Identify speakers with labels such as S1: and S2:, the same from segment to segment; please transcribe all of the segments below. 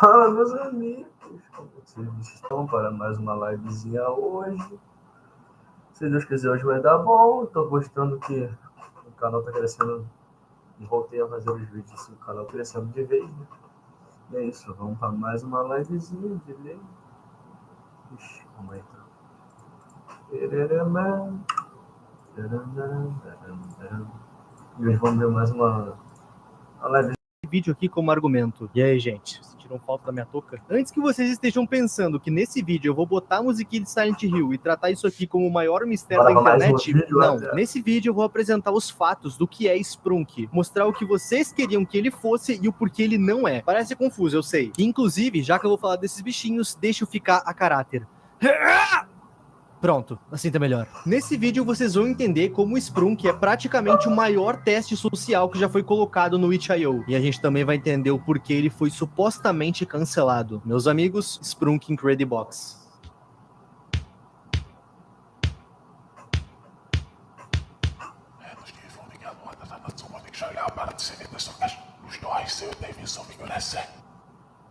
S1: Fala, meus amigos, como vocês estão para mais uma livezinha hoje? Se Deus quiser, hoje vai dar bom. Estou gostando que o canal está crescendo. Voltei a fazer os vídeos assim, o canal crescendo de vez, né? E é isso, vamos para mais uma livezinha de lei. Ixi, vamos aí. E hoje vamos ver mais uma live.
S2: Vídeo aqui como argumento. E aí, gente? Sentiram falta da minha touca? Antes que vocês estejam pensando que nesse vídeo eu vou botar a musiquinha de Silent Hill e tratar isso aqui como o maior mistério da internet, não. Nesse vídeo eu vou apresentar os fatos do que é Sprunk, mostrar o que vocês queriam que ele fosse e o porquê ele não é. Parece confuso, eu sei. E, inclusive, já que eu vou falar desses bichinhos, deixa eu ficar a caráter. Pronto, assim tá melhor. Nesse vídeo vocês vão entender como o Sprunk é praticamente o maior teste social que já foi colocado no itch.io. E a gente também vai entender o porquê ele foi supostamente cancelado. Meus amigos, Sprunk Incredibox.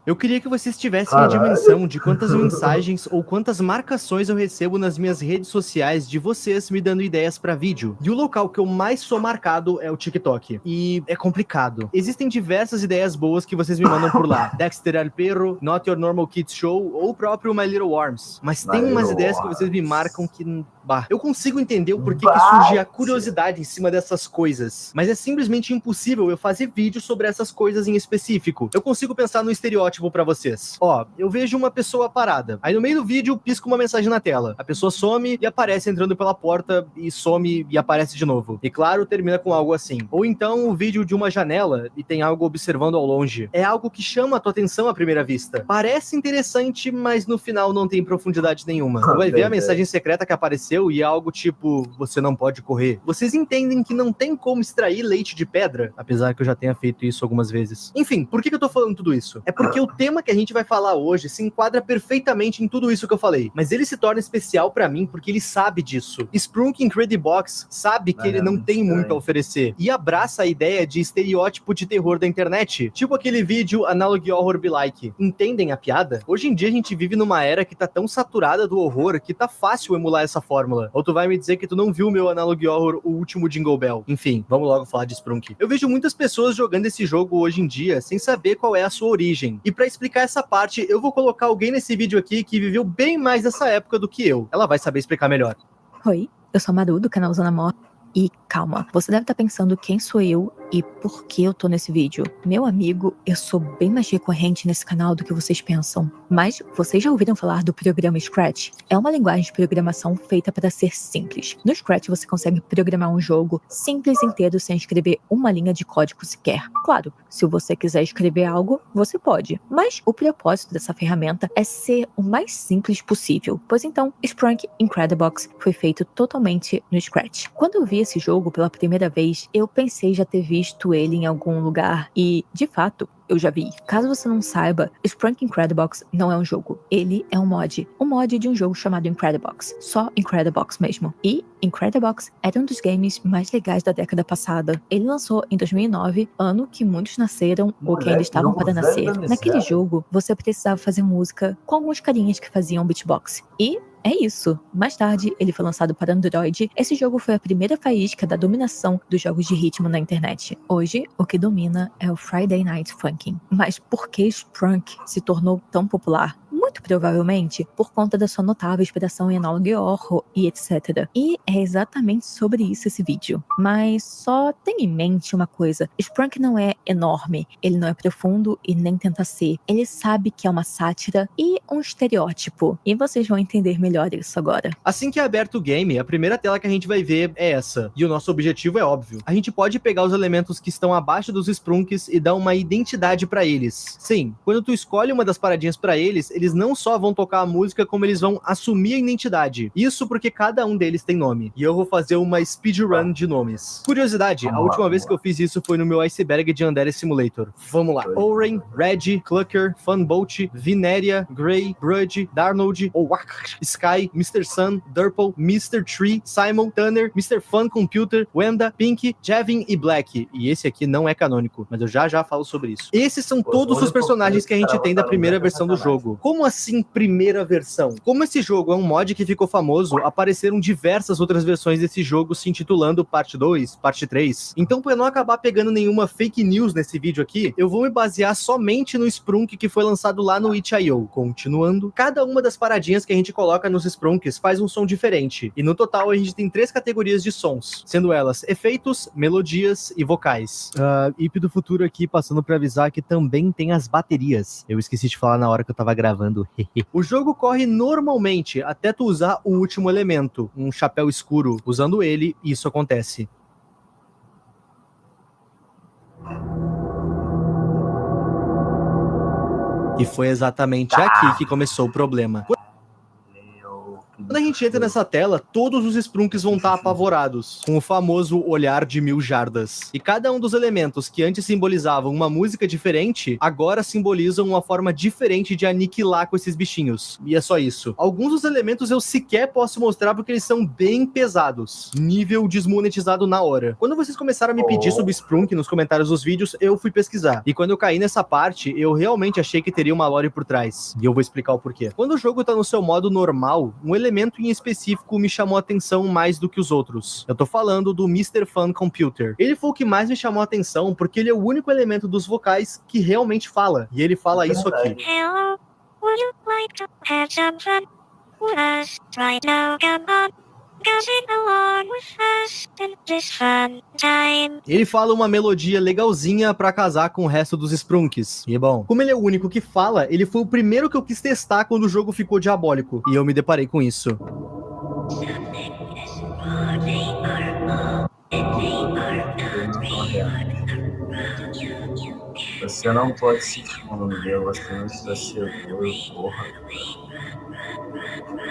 S2: Eu queria que vocês tivessem a dimensão de quantas mensagens ou quantas marcações eu recebo nas minhas redes sociais de vocês me dando ideias pra vídeo. E o local que eu mais sou marcado é o TikTok. E é complicado. Existem diversas ideias boas que vocês me mandam por lá. Dexter Al Perro, Not Your Normal Kids Show ou o próprio My Little Worms. Mas tem umas ideias que vocês me marcam que... Bah, eu consigo entender o porquê que surge a curiosidade em cima dessas coisas. Mas é simplesmente impossível eu fazer vídeo sobre essas coisas em específico. Eu consigo pensar no estereótipo pra vocês. Ó, eu vejo uma pessoa parada. Aí no meio do vídeo pisca uma mensagem na tela. A pessoa some e aparece entrando pela porta e some e aparece de novo. E claro, termina com algo assim. Ou então o vídeo de uma janela e tem algo observando ao longe. É algo que chama a tua atenção à primeira vista. Parece interessante, mas no final não tem profundidade nenhuma. Tu vai ver a mensagem secreta que apareceu e é algo tipo, você não pode correr. Vocês entendem que não tem como extrair leite de pedra? Apesar que eu já tenha feito isso algumas vezes. Enfim, por que eu tô falando tudo isso? É porque o tema que a gente vai falar hoje se enquadra perfeitamente em tudo isso que eu falei. Mas ele se torna especial pra mim porque ele sabe disso. Sprunk Incredibox sabe que ele não tem muito a oferecer. E abraça a ideia de estereótipo de terror da internet. Tipo aquele vídeo Analog Horror Be Like. Entendem a piada? Hoje em dia a gente vive numa era que tá tão saturada do horror que tá fácil emular essa fórmula. Ou tu vai me dizer que tu não viu o meu Analog Horror, o último Jingle Bell. Enfim, vamos logo falar de Sprunk. Eu vejo muitas pessoas jogando esse jogo hoje em dia sem saber qual é a sua origem. E pra explicar essa parte, eu vou colocar alguém nesse vídeo aqui que viveu bem mais essa época do que eu. Ela vai saber explicar melhor.
S3: Oi, eu sou a Maru, do canal Zona Mor. E calma, você deve estar pensando quem sou eu e por que eu tô nesse vídeo. Meu amigo, eu sou bem mais recorrente nesse canal do que vocês pensam. Mas vocês já ouviram falar do programa Scratch? É uma linguagem de programação feita para ser simples. No Scratch você consegue programar um jogo simples inteiro sem escrever uma linha de código sequer. Claro, se você quiser escrever algo, você pode. Mas o propósito dessa ferramenta é ser o mais simples possível. Pois então, Sprunk Incredibox foi feito totalmente no Scratch. Quando eu vi esse jogo pela primeira vez, eu pensei já ter visto ele em algum lugar e, de fato, eu já vi. Caso você não saiba, Sprunk Incredibox não é um jogo. Ele é um mod. Um mod de um jogo chamado Incredibox. Só Incredibox mesmo. E Incredibox era um dos games mais legais da década passada. Ele lançou em 2009, ano que muitos nasceram ou que ainda estavam para nascer. Naquele jogo, você precisava fazer música com alguns carinhas que faziam beatbox. E é isso. Mais tarde, ele foi lançado para Android. Esse jogo foi a primeira faísca da dominação dos jogos de ritmo na internet. Hoje, o que domina é o Friday Night Funkin'. Mas por que Sprunk se tornou tão popular? Muito provavelmente por conta da sua notável inspiração em Analog Horror e etc. E é exatamente sobre isso esse vídeo. Mas só tenha em mente uma coisa. Sprunk não é enorme, ele não é profundo e nem tenta ser. Ele sabe que é uma sátira e um estereótipo. E vocês vão entender melhor isso agora.
S2: Assim que é aberto o game, a primeira tela que a gente vai ver é essa. E o nosso objetivo é óbvio. A gente pode pegar os elementos que estão abaixo dos Sprunks e dar uma identidade pra eles. Sim, quando tu escolhe uma das paradinhas pra eles, eles não só vão tocar a música, como eles vão assumir a identidade. Isso porque cada um deles tem nome. E eu vou fazer uma speedrun de nomes. Curiosidade, a última vez que eu fiz isso foi no meu Iceberg de Andere Simulator. Vamos lá. Oren, Red, Clucker, Funbolt, Vineria, Grey, Brudge, Darnold, Owak, Sky, Mr. Sun, Durple, Mr. Tree, Simon, Tanner, Mr. Fun Computer, Wenda, Pink, Jevin e Black. E esse aqui não é canônico, mas eu já falo sobre isso. Esses são todos os personagens que a gente tem da primeira versão do jogo. Como assim primeira versão? Como esse jogo é um mod que ficou famoso, apareceram diversas outras versões desse jogo se intitulando Parte 2, Parte 3. Então, pra não acabar pegando nenhuma fake news nesse vídeo aqui, eu vou me basear somente no Sprunk que foi lançado lá no itch.io. Continuando, cada uma das paradinhas que a gente coloca nos Sprunks faz um som diferente. E no total a gente tem 3 categorias de sons, sendo elas efeitos, melodias e vocais. IP do futuro aqui passando pra avisar que também tem as baterias. Eu esqueci de falar na hora que eu tava gravando. O jogo corre normalmente até tu usar o último elemento, um chapéu escuro. Usando ele, isso acontece. E foi exatamente aqui que começou o problema. Quando a gente entra nessa tela, todos os Sprunks vão estar apavorados, com o famoso olhar de 1000 jardas. E cada um dos elementos que antes simbolizavam uma música diferente, agora simbolizam uma forma diferente de aniquilar com esses bichinhos. E é só isso. Alguns dos elementos eu sequer posso mostrar porque eles são bem pesados. Nível desmonetizado na hora. Quando vocês começaram a me pedir sobre Sprunk nos comentários dos vídeos, eu fui pesquisar. E quando eu caí nessa parte, eu realmente achei que teria uma lore por trás. E eu vou explicar o porquê. Quando o jogo tá no seu modo normal, um elemento em específico me chamou a atenção mais do que os outros. Eu tô falando do Mr. Fun Computer. Ele foi o que mais me chamou a atenção porque ele é o único elemento dos vocais que realmente fala. E ele fala isso aqui.
S4: Hello, would you like to have some fun with us right now? Come on, go sing along with us in this fun time.
S2: Ele fala uma melodia legalzinha pra casar com o resto dos Sprunks. E bom, como ele é o único que fala, ele foi o primeiro que eu quis testar quando o jogo ficou diabólico. E eu me deparei com isso.
S1: Você não pode se esconder, você não está seguro, porra.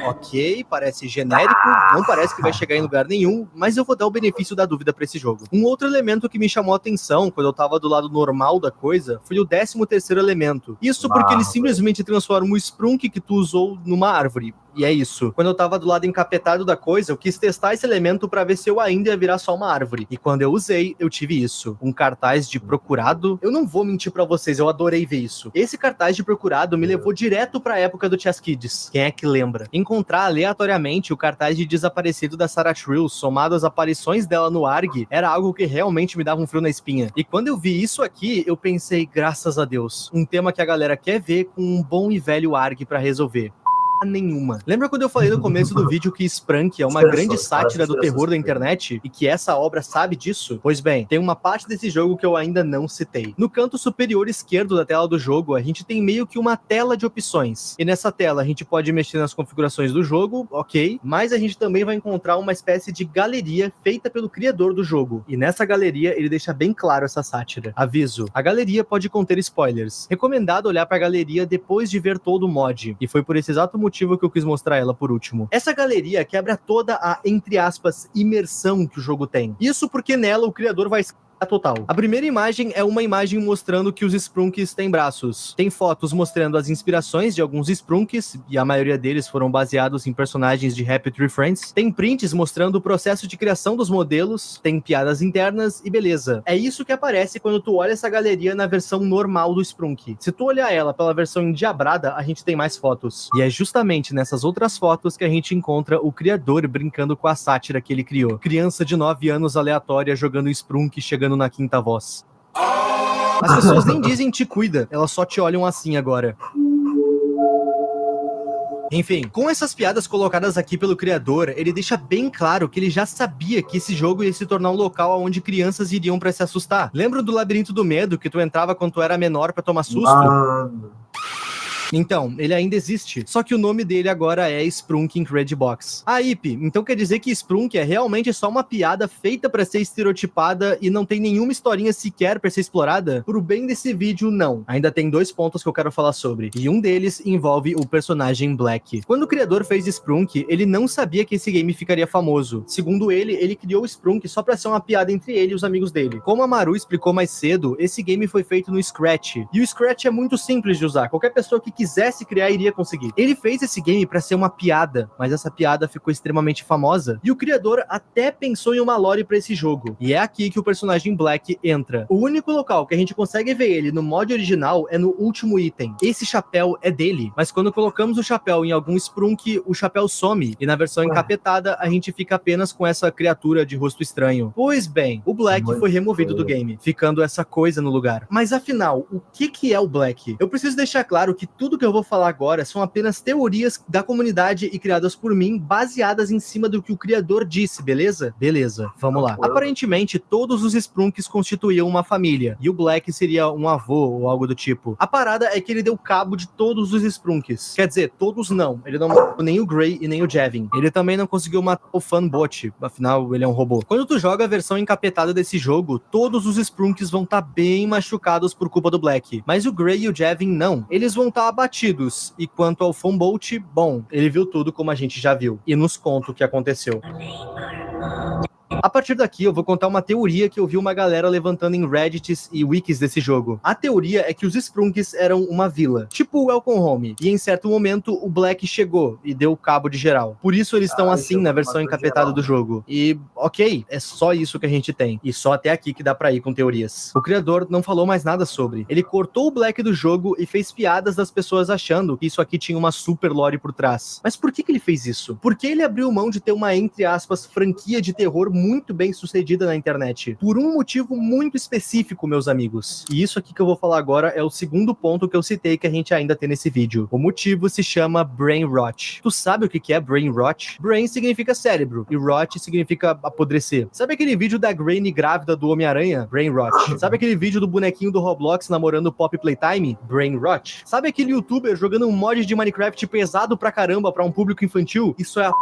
S2: Ok, parece genérico, não parece que vai chegar em lugar nenhum, mas eu vou dar o benefício da dúvida pra esse jogo. Um outro elemento que me chamou a atenção quando eu tava do lado normal da coisa foi o 13º elemento. Isso porque ele simplesmente transforma o Sprunk que tu usou numa árvore. E é isso. Quando eu tava do lado encapetado da coisa, eu quis testar esse elemento pra ver se eu ainda ia virar só uma árvore. E quando eu usei, eu tive isso. Um cartaz de procurado. Eu não vou mentir pra vocês, eu adorei ver isso. Esse cartaz de procurado me levou direto pra época do Chess Kids. Quem é que lembra? Encontrar aleatoriamente o cartaz de desaparecido da Sarah Trill, somado às aparições dela no ARG, era algo que realmente me dava um frio na espinha. E quando eu vi isso aqui, eu pensei, graças a Deus, um tema que a galera quer ver com um bom e velho ARG pra resolver. Nenhuma. Lembra quando eu falei no começo do vídeo que Sprunk é uma grande sátira do terror da internet e que essa obra sabe disso? Pois bem, tem uma parte desse jogo que eu ainda não citei. No canto superior esquerdo da tela do jogo, a gente tem meio que uma tela de opções. E nessa tela a gente pode mexer nas configurações do jogo, ok, mas a gente também vai encontrar uma espécie de galeria feita pelo criador do jogo. E nessa galeria ele deixa bem claro essa sátira. Aviso, a galeria pode conter spoilers. Recomendado olhar pra galeria depois de ver todo o mod. E foi por esse exato motivo que eu quis mostrar ela por último. Essa galeria quebra toda a, entre aspas, imersão que o jogo tem. Isso porque nela o criador vai total. A primeira imagem é uma imagem mostrando que os Sprunks têm braços. Tem fotos mostrando as inspirações de alguns Sprunks, e a maioria deles foram baseados em personagens de Happy Tree Friends. Tem prints mostrando o processo de criação dos modelos, tem piadas internas e beleza. É isso que aparece quando tu olha essa galeria na versão normal do Sprunk. Se tu olhar ela pela versão endiabrada, a gente tem mais fotos. E é justamente nessas outras fotos que a gente encontra o criador brincando com a sátira que ele criou. Criança de 9 anos aleatória jogando Sprunk, chegando na quinta voz. As pessoas nem dizem te cuida, elas só te olham assim agora. Enfim, com essas piadas colocadas aqui pelo criador, ele deixa bem claro que ele já sabia que esse jogo ia se tornar um local onde crianças iriam pra se assustar. Lembra do Labirinto do Medo, que tu entrava quando tu era menor pra tomar susto? Então, ele ainda existe, só que o nome dele agora é Sprunk Inc. Red Box. Ah, Ip, então quer dizer que Sprunk é realmente só uma piada feita pra ser estereotipada e não tem nenhuma historinha sequer pra ser explorada? Pro bem desse vídeo, não. Ainda tem 2 pontos que eu quero falar sobre, e um deles envolve o personagem Black. Quando o criador fez Sprunk, ele não sabia que esse game ficaria famoso. Segundo ele criou o Sprunk só pra ser uma piada entre ele e os amigos dele. Como a Maru explicou mais cedo, esse game foi feito no Scratch, e o Scratch é muito simples de usar, qualquer pessoa que quisesse criar iria conseguir. Ele fez esse game pra ser uma piada, mas essa piada ficou extremamente famosa, e o criador até pensou em uma lore pra esse jogo. E é aqui que o personagem Black entra. O único local que a gente consegue ver ele no mod original é no último item. Esse chapéu é dele, mas quando colocamos o chapéu em algum Sprunk, o chapéu some, e na versão encapetada a gente fica apenas com essa criatura de rosto estranho. Pois bem, o Black foi removido do game, ficando essa coisa no lugar. Mas afinal, o que é o Black? Eu preciso deixar claro que tudo que eu vou falar agora são apenas teorias da comunidade e criadas por mim, baseadas em cima do que o criador disse, beleza? Beleza, vamos lá. Aparentemente, todos os Sprunks constituíam uma família, e o Black seria um avô ou algo do tipo. A parada é que ele deu cabo de todos os Sprunks. Quer dizer, todos não. Ele não matou nem o Gray e nem o Javin. Ele também não conseguiu matar o Fanbot, afinal ele é um robô. Quando tu joga a versão encapetada desse jogo, todos os Sprunks vão estar bem machucados por culpa do Black. Mas o Gray e o Javin não. Eles vão estar abatidos. E quanto ao Fanbot, bom, ele viu tudo como a gente já viu. E nos conta o que aconteceu. A partir daqui eu vou contar uma teoria que eu vi uma galera levantando em Reddits e wikis desse jogo. A teoria é que os Sprunks eram uma vila, tipo o Welcome Home, e em certo momento o Black chegou e deu cabo de geral. Por isso eles estão assim na versão encapetada do jogo. E ok, é só isso que a gente tem, e só até aqui que dá pra ir com teorias. O criador não falou mais nada sobre. Ele cortou o Black do jogo e fez piadas das pessoas achando que isso aqui tinha uma super lore por trás. Mas por que ele fez isso? Porque ele abriu mão de ter uma, entre aspas, franquia de terror muito bem sucedida na internet. Por um motivo muito específico, meus amigos. E isso aqui que eu vou falar agora é o segundo ponto que eu citei que a gente ainda tem nesse vídeo. O motivo se chama Brain Rot. Tu sabe o que é Brain Rot? Brain significa cérebro e Rot significa apodrecer. Sabe aquele vídeo da Granny grávida do Homem-Aranha? Brain Rot. Sabe aquele vídeo do bonequinho do Roblox namorando o Pop Playtime? Brain Rot. Sabe aquele youtuber jogando um mod de Minecraft pesado pra caramba pra um público infantil? Isso é a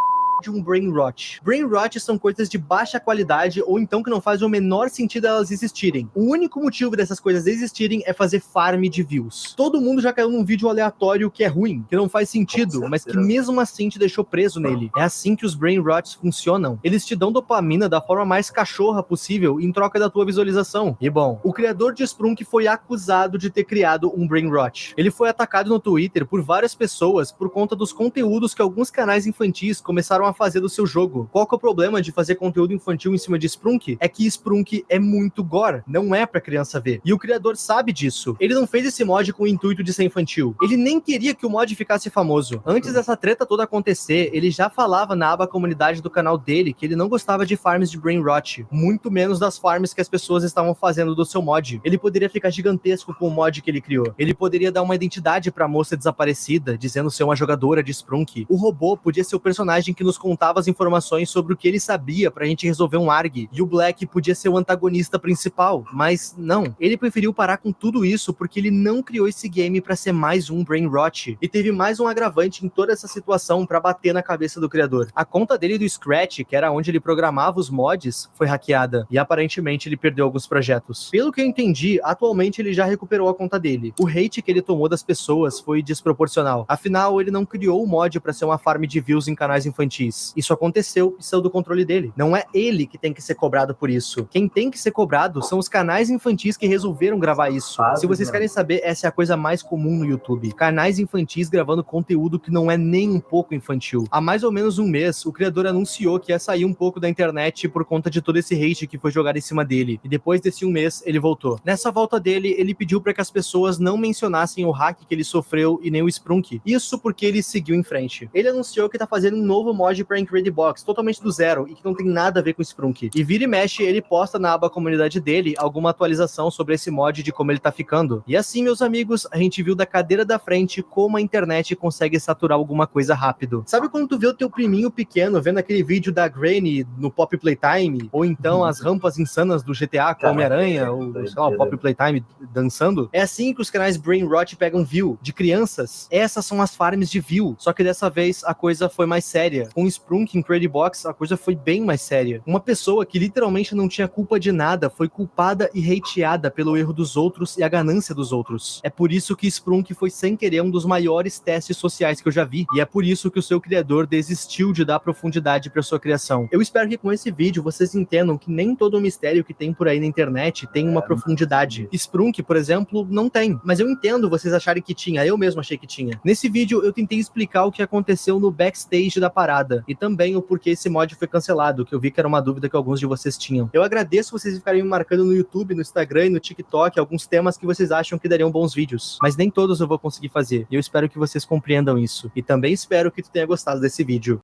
S2: de um Brain Rot. Brain Rot são coisas de baixa qualidade ou então que não faz o menor sentido elas existirem. O único motivo dessas coisas existirem é fazer farm de views. Todo mundo já caiu num vídeo aleatório que é ruim, que não faz sentido, mas que mesmo assim te deixou preso nele. É assim que os Brain Rots funcionam. Eles te dão dopamina da forma mais cachorra possível em troca da tua visualização. E bom, o criador de Sprunk foi acusado de ter criado um Brain Rot. Ele foi atacado no Twitter por várias pessoas por conta dos conteúdos que alguns canais infantis começaram a fazer do seu jogo. Qual que é o problema de fazer conteúdo infantil em cima de Sprunk? É que Sprunk é muito gore, não é pra criança ver. E o criador sabe disso. Ele não fez esse mod com o intuito de ser infantil. Ele nem queria que o mod ficasse famoso. Antes dessa treta toda acontecer, ele já falava na aba comunidade do canal dele que ele não gostava de farms de Brain Rot, muito menos das farms que as pessoas estavam fazendo do seu mod. Ele poderia ficar gigantesco com o mod que ele criou. Ele poderia dar uma identidade pra moça desaparecida, dizendo ser uma jogadora de Sprunk. O robô podia ser o personagem que nos contava as informações sobre o que ele sabia pra gente resolver um ARG. E o Black podia ser o antagonista principal. Mas não. Ele preferiu parar com tudo isso porque ele não criou esse game pra ser mais um Brain Rot. E teve mais um agravante em toda essa situação pra bater na cabeça do criador. A conta dele do Scratch, que era onde ele programava os mods, foi hackeada. E aparentemente ele perdeu alguns projetos. Pelo que eu entendi, atualmente ele já recuperou a conta dele. O hate que ele tomou das pessoas foi desproporcional. Afinal, ele não criou o mod pra ser uma farm de views em canais infantis. Isso aconteceu e saiu do controle dele. Não é ele que tem que ser cobrado por isso. Quem tem que ser cobrado são os canais infantis que resolveram gravar isso. Se vocês querem saber, essa é a coisa mais comum no YouTube. Canais infantis gravando conteúdo que não é nem um pouco infantil. Há mais ou menos um mês, o criador anunciou que ia sair um pouco da internet por conta de todo esse hate que foi jogado em cima dele. E depois desse um mês, ele voltou. Nessa volta dele, ele pediu para que as pessoas não mencionassem o hack que ele sofreu e nem o Sprunk. Isso porque ele seguiu em frente. Ele anunciou que tá fazendo um novo mod mod pra Incredible Box, totalmente do zero, e que não tem nada a ver com Sprunk. E vira e mexe, ele posta na aba comunidade dele alguma atualização sobre esse mod, de como ele tá ficando. E assim, meus amigos, a gente viu da cadeira da frente como a internet consegue saturar alguma coisa rápido. Sabe quando tu vê o teu priminho pequeno vendo aquele vídeo da Granny no Pop Playtime, ou então as rampas insanas do GTA com Homem-Aranha, ou sei lá, o Pop Playtime dançando? É assim que os canais Brain Rot pegam view de crianças. Essas são as farms de view, só que dessa vez a coisa foi mais séria. Com o Sprunk em Incredible Box, a coisa foi bem mais séria. Uma pessoa que literalmente não tinha culpa de nada foi culpada e hateada pelo erro dos outros e a ganância dos outros. É por isso que Sprunk foi sem querer um dos maiores testes sociais que eu já vi, e é por isso que o seu criador desistiu de dar profundidade para sua criação. Eu espero que com esse vídeo vocês entendam que nem todo o mistério que tem por aí na internet tem uma profundidade. Sprunk, por exemplo, não tem, mas eu entendo vocês acharem que tinha, eu mesmo achei que tinha. Nesse vídeo eu tentei explicar o que aconteceu no backstage da parada, e também o porquê esse mod foi cancelado, que eu vi que era uma dúvida que alguns de vocês tinham. Eu agradeço vocês ficarem me marcando no YouTube, no Instagram e no TikTok alguns temas que vocês acham que dariam bons vídeos, mas nem todos eu vou conseguir fazer, e eu espero que vocês compreendam isso. E também espero que tu tenha gostado desse vídeo.